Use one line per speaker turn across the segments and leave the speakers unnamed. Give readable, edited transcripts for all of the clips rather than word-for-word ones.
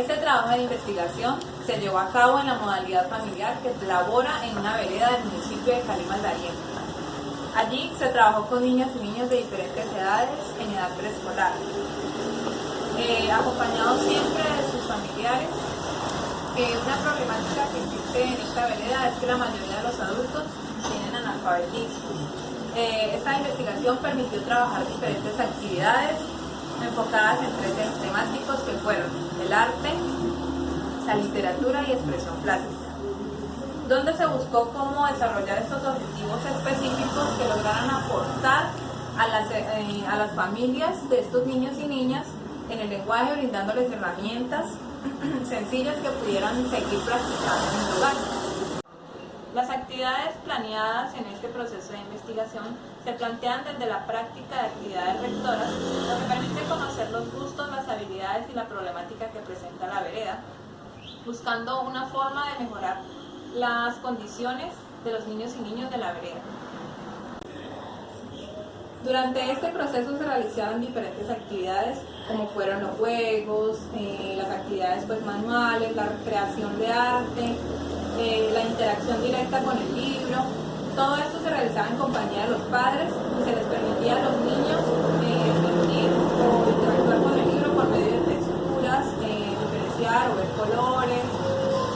Este trabajo de investigación se llevó a cabo en la modalidad familiar que labora en una vereda del municipio de Cali Darién. Allí se trabajó con niñas y niños de diferentes edades en edad preescolar, acompañados siempre de sus familiares. Una problemática que existe en esta vereda es que la mayoría de los adultos tienen analfabetismo. Esta investigación permitió trabajar diferentes actividades enfocadas en 3 ejes temáticos que fueron el arte, la literatura y expresión plástica, donde se buscó cómo desarrollar estos objetivos específicos que lograran aportar a las familias de estos niños y niñas en el lenguaje, brindándoles herramientas sencillas que pudieran seguir practicando en el hogar. Las actividades planeadas en este proceso de investigación se plantean desde la práctica de actividades rectoras, lo que permite conocer los gustos, las habilidades y la problemática que presenta la vereda, buscando una forma de mejorar las condiciones de los niños y niñas de la vereda. Durante este proceso se realizaron diferentes actividades, como fueron los juegos, las actividades manuales, la creación de arte, la interacción directa con el libro. Todo esto se realizaba en compañía de los padres y se les permitía a los niños sentir o interactuar con el libro por medio de texturas, diferenciar o ver colores,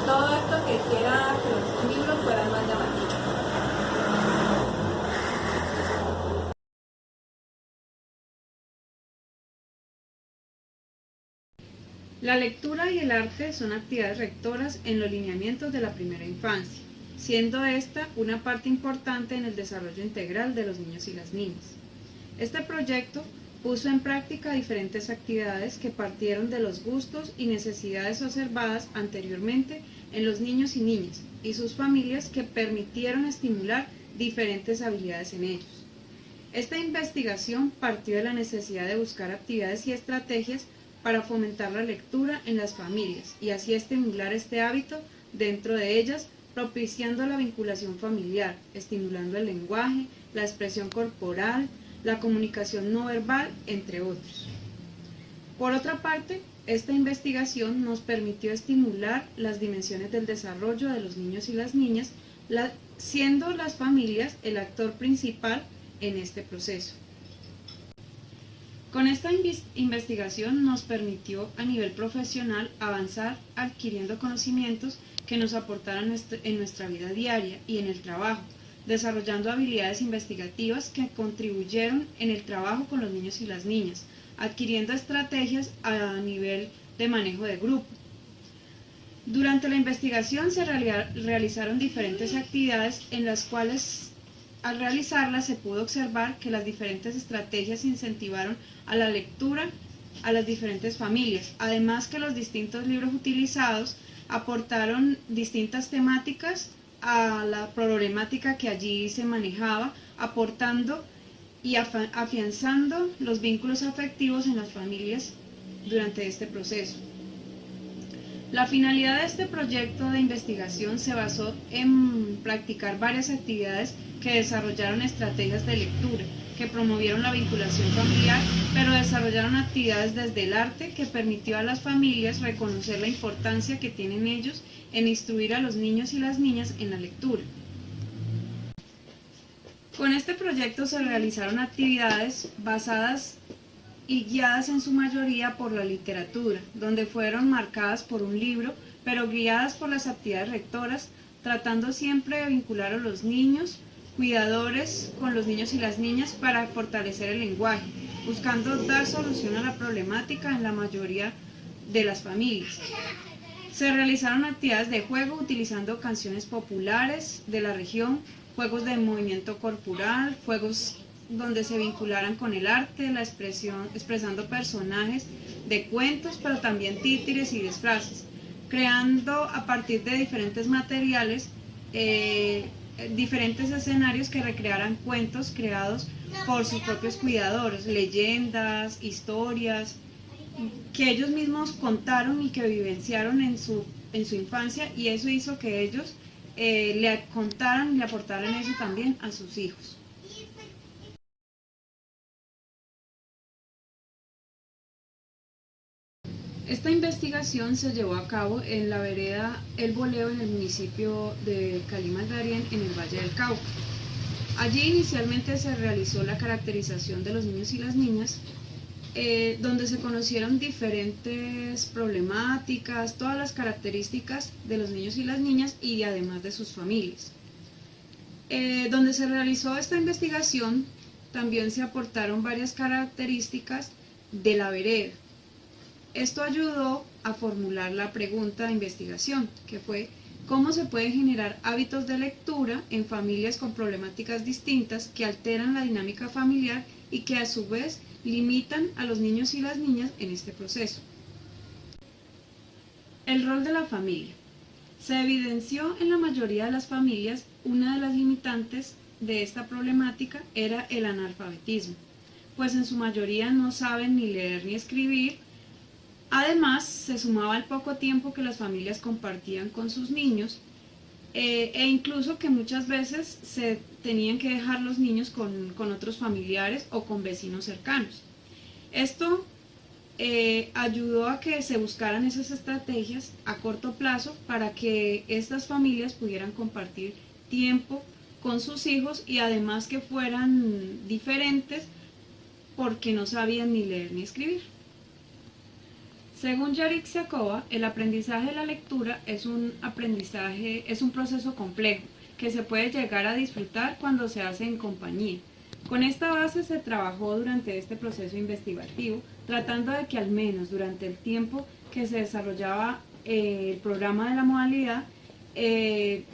todo esto que hiciera que los libros fueran más llamativos.
La lectura y el arte son actividades rectoras en los lineamientos de la primera infancia, siendo esta una parte importante en el desarrollo integral de los niños y las niñas. Este proyecto puso en práctica diferentes actividades que partieron de los gustos y necesidades observadas anteriormente en los niños y niñas y sus familias, que permitieron estimular diferentes habilidades en ellos. Esta investigación partió de la necesidad de buscar actividades y estrategias para fomentar la lectura en las familias y así estimular este hábito dentro de ellas, propiciando la vinculación familiar, estimulando el lenguaje, la expresión corporal, la comunicación no verbal, entre otros. Por otra parte, esta investigación nos permitió estimular las dimensiones del desarrollo de los niños y las niñas, siendo las familias el actor principal en este proceso. Con esta investigación nos permitió a nivel profesional avanzar adquiriendo conocimientos que nos aportaran en nuestra vida diaria y en el trabajo, desarrollando habilidades investigativas que contribuyeron en el trabajo con los niños y las niñas, adquiriendo estrategias a nivel de manejo de grupo. Durante la investigación se realizaron diferentes actividades en las cuales, al realizarlas, se pudo observar que las diferentes estrategias incentivaron a la lectura a las diferentes familias, además que los distintos libros utilizados aportaron distintas temáticas a la problemática que allí se manejaba, aportando y afianzando los vínculos afectivos en las familias durante este proceso. La finalidad de este proyecto de investigación se basó en practicar varias actividades que desarrollaron estrategias de lectura, que promovieron la vinculación familiar, pero desarrollaron actividades desde el arte que permitió a las familias reconocer la importancia que tienen ellos en instruir a los niños y las niñas en la lectura. Con este proyecto se realizaron actividades basadas y guiadas en su mayoría por la literatura, donde fueron marcadas por un libro, pero guiadas por las actividades rectoras, tratando siempre de vincular a los niños, cuidadores con los niños y las niñas para fortalecer el lenguaje, buscando dar solución a la problemática en la mayoría de las familias. Se realizaron actividades de juego utilizando canciones populares de la región, juegos de movimiento corporal, juegos donde se vincularan con el arte, la expresión, expresando personajes de cuentos, pero también títeres y disfraces, creando a partir de diferentes materiales diferentes escenarios que recrearan cuentos creados por sus propios cuidadores, leyendas, historias, que ellos mismos contaron y que vivenciaron en su infancia, y eso hizo que ellos le contaran y le aportaran eso también a sus hijos. Esta investigación se llevó a cabo en la vereda El Boleo, en el municipio de Cali-Mandarien, en el Valle del Cauca. Allí inicialmente se realizó la caracterización de los niños y las niñas, donde se conocieron diferentes problemáticas, todas las características de los niños y las niñas y además de sus familias. Donde se realizó esta investigación, también se aportaron varias características de la vereda. Esto ayudó a formular la pregunta de investigación, que fue: ¿cómo se puede generar hábitos de lectura en familias con problemáticas distintas que alteran la dinámica familiar y que a su vez limitan a los niños y las niñas en este proceso? El rol de la familia. Se evidenció en la mayoría de las familias una de las limitantes de esta problemática era el analfabetismo, pues en su mayoría no saben ni leer ni escribir. Además, se sumaba el poco tiempo que las familias compartían con sus niños e incluso que muchas veces se tenían que dejar los niños con otros familiares o con vecinos cercanos. Esto ayudó a que se buscaran esas estrategias a corto plazo para que estas familias pudieran compartir tiempo con sus hijos y además que fueran diferentes porque no sabían ni leer ni escribir. Según Yarik Sakova, el aprendizaje de la lectura es un proceso complejo que se puede llegar a disfrutar cuando se hace en compañía. Con esta base se trabajó durante este proceso investigativo, tratando de que al menos durante el tiempo que se desarrollaba el programa de la modalidad, que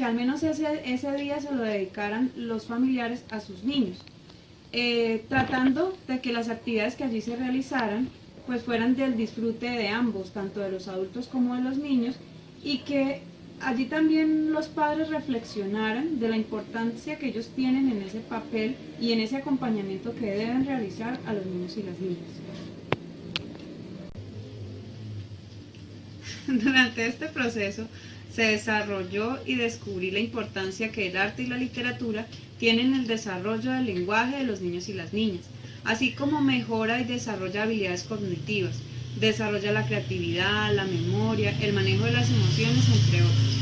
al menos ese día se lo dedicaran los familiares a sus niños, tratando de que las actividades que allí se realizaran pues fueran del disfrute de ambos, tanto de los adultos como de los niños, y que allí también los padres reflexionaran de la importancia que ellos tienen en ese papel y en ese acompañamiento que deben realizar a los niños y las niñas. Durante este proceso se desarrolló y descubrí la importancia que el arte y la literatura tienen en el desarrollo del lenguaje de los niños y las niñas, así como mejora y desarrolla habilidades cognitivas, desarrolla la creatividad, la memoria, el manejo de las emociones, entre otros.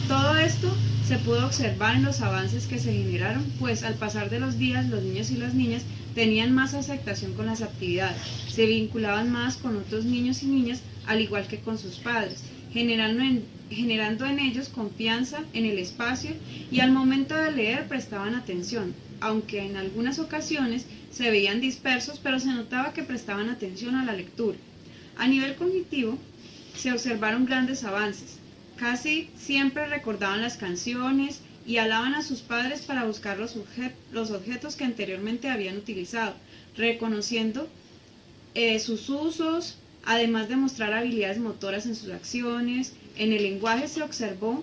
Todo esto se pudo observar en los avances que se generaron, pues al pasar de los días los niños y las niñas tenían más aceptación con las actividades, se vinculaban más con otros niños y niñas, al igual que con sus padres, generando en ellos confianza en el espacio y al momento de leer prestaban atención, aunque en algunas ocasiones se veían dispersos, pero se notaba que prestaban atención a la lectura. A nivel cognitivo, se observaron grandes avances. Casi siempre recordaban las canciones y alaban a sus padres para buscar los objetos que anteriormente habían utilizado, reconociendo sus usos, además de mostrar habilidades motoras en sus acciones. En el lenguaje se observó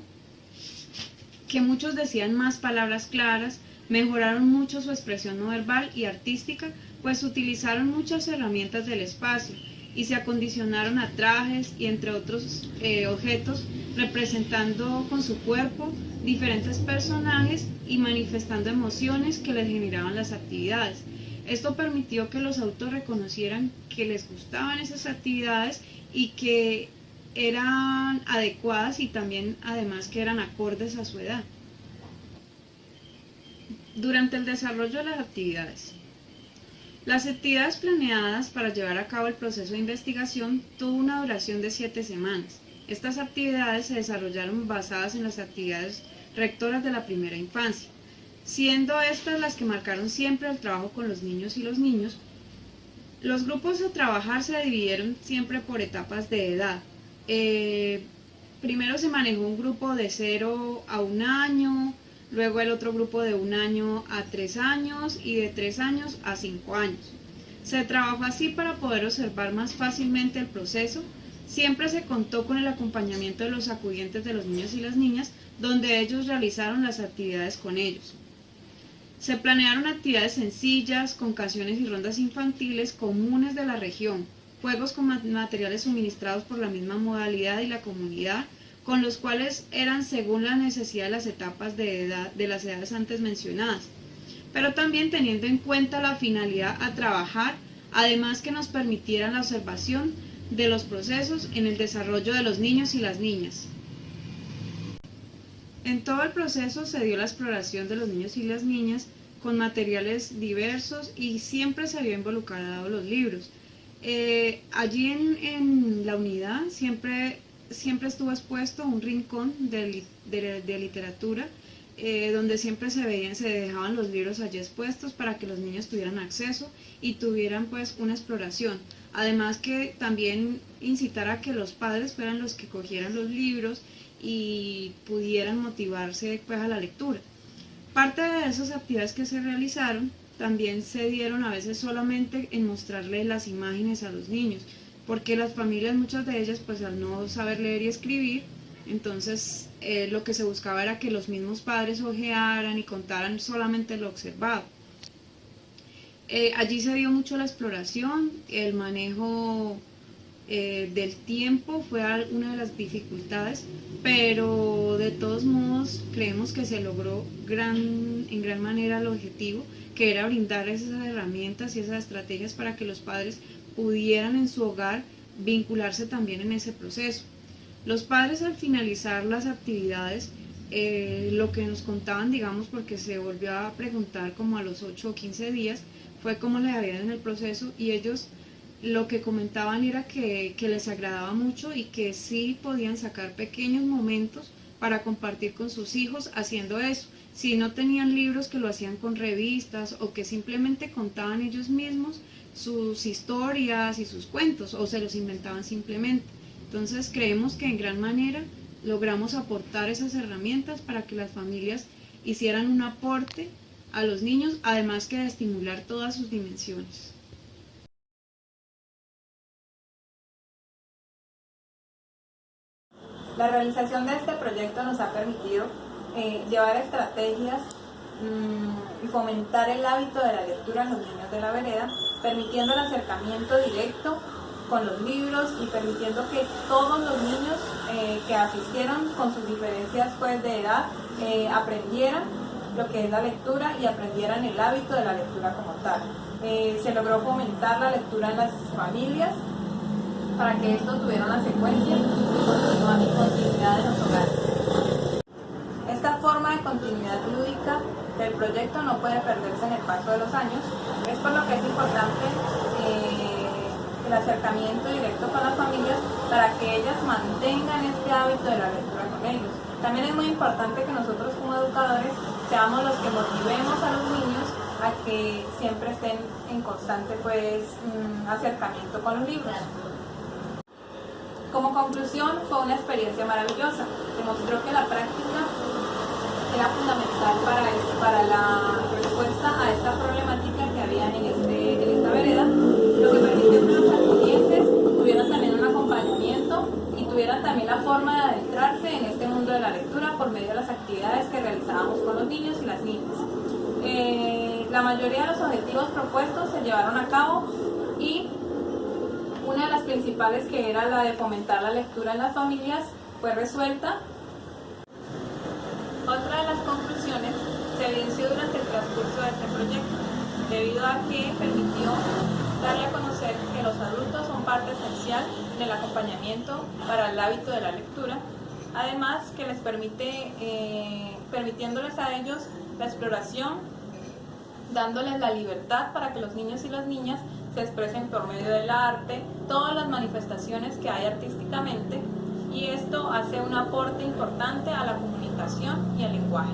que muchos decían más palabras claras, mejoraron mucho su expresión no verbal y artística, pues utilizaron muchas herramientas del espacio y se acondicionaron a trajes y entre otros objetos, representando con su cuerpo diferentes personajes y manifestando emociones que les generaban las actividades. Esto permitió que los adultos reconocieran que les gustaban esas actividades y que eran adecuadas y también además que eran acordes a su edad. Durante el desarrollo de las actividades planeadas para llevar a cabo el proceso de investigación tuvo una duración de 7 semanas. Estas actividades se desarrollaron basadas en las actividades rectoras de la primera infancia, siendo estas las que marcaron siempre el trabajo con los niños y los niños. Los grupos a trabajar se dividieron siempre por etapas de edad. Primero se manejó un grupo de 0 a 1 año, luego el otro grupo de 1 año a 3 años y de 3 años a 5 años. Se trabajó así para poder observar más fácilmente el proceso. Siempre se contó con el acompañamiento de los acudientes de los niños y las niñas, donde ellos realizaron las actividades con ellos. Se planearon actividades sencillas, con canciones y rondas infantiles comunes de la región, juegos con materiales suministrados por la misma modalidad y la comunidad, con los cuales eran según la necesidad de las etapas de edad, de las edades antes mencionadas, pero también teniendo en cuenta la finalidad a trabajar, además que nos permitieran la observación de los procesos en el desarrollo de los niños y las niñas. En todo el proceso se dio la exploración de los niños y las niñas con materiales diversos y siempre se había involucrado los libros. Allí en la unidad siempre estuvo expuesto un rincón de literatura, donde siempre se dejaban los libros allí expuestos para que los niños tuvieran acceso y tuvieran pues una exploración. Además que también incitar a que los padres fueran los que cogieran los libros y pudieran motivarse pues a la lectura. Parte de esas actividades que se realizaron también se dieron a veces solamente en mostrarle las imágenes a los niños, porque las familias, muchas de ellas, pues al no saber leer y escribir, entonces lo que se buscaba era que los mismos padres hojearan y contaran solamente lo observado. Allí se dio mucho la exploración, el manejo del tiempo fue una de las dificultades, pero de todos modos creemos que se logró en gran manera el objetivo, que era brindar esas herramientas y esas estrategias para que los padres pudieran en su hogar vincularse también en ese proceso. Los padres, al finalizar las actividades, lo que nos contaban, digamos, porque se volvió a preguntar como a los 8 o 15 días, fue cómo les había ido en el proceso, y ellos lo que comentaban era que les agradaba mucho y que sí podían sacar pequeños momentos para compartir con sus hijos haciendo eso. Si no tenían libros, que lo hacían con revistas o que simplemente contaban ellos mismos sus historias y sus cuentos, o se los inventaban simplemente. Entonces creemos que en gran manera logramos aportar esas herramientas para que las familias hicieran un aporte a los niños, además que de estimular todas sus dimensiones.
La realización de este proyecto nos ha permitido llevar estrategias y fomentar el hábito de la lectura en los niños de la vereda, permitiendo el acercamiento directo con los libros y permitiendo que todos los niños que asistieron, con sus diferencias pues, de edad, aprendieran lo que es la lectura y aprendieran el hábito de la lectura como tal. Se logró fomentar la lectura en las familias para que esto tuviera una secuencia y continuidad en los hogares. Esta forma de continuidad lúdica del proyecto no puede perderse en el paso de los años, es por lo que es importante el acercamiento directo con las familias para que ellas mantengan este hábito de la lectura con ellos. También es muy importante que nosotros como educadores seamos los que motivemos a los niños a que siempre estén en constante acercamiento con los libros. Como conclusión, fue una experiencia maravillosa. Demostró que la práctica era fundamental para la respuesta a esta problemática que había en esta vereda, lo que permitió que los acudientes tuvieran también un acompañamiento y tuvieran también la forma de adentrarse en este mundo de la lectura por medio de las actividades que realizábamos con los niños y las niñas. La mayoría de los objetivos propuestos se llevaron a cabo y una de las principales, que era la de fomentar la lectura en las familias, fue resuelta. Otra de las conclusiones se evidenció durante el transcurso de este proyecto, debido a que permitió darle a conocer que los adultos son parte esencial del acompañamiento para el hábito de la lectura, además que les permitiéndoles a ellos la exploración, dándoles la libertad para que los niños y las niñas se expresen por medio del arte, todas las manifestaciones que hay artísticamente, y esto hace un aporte importante a la comunicación y al lenguaje.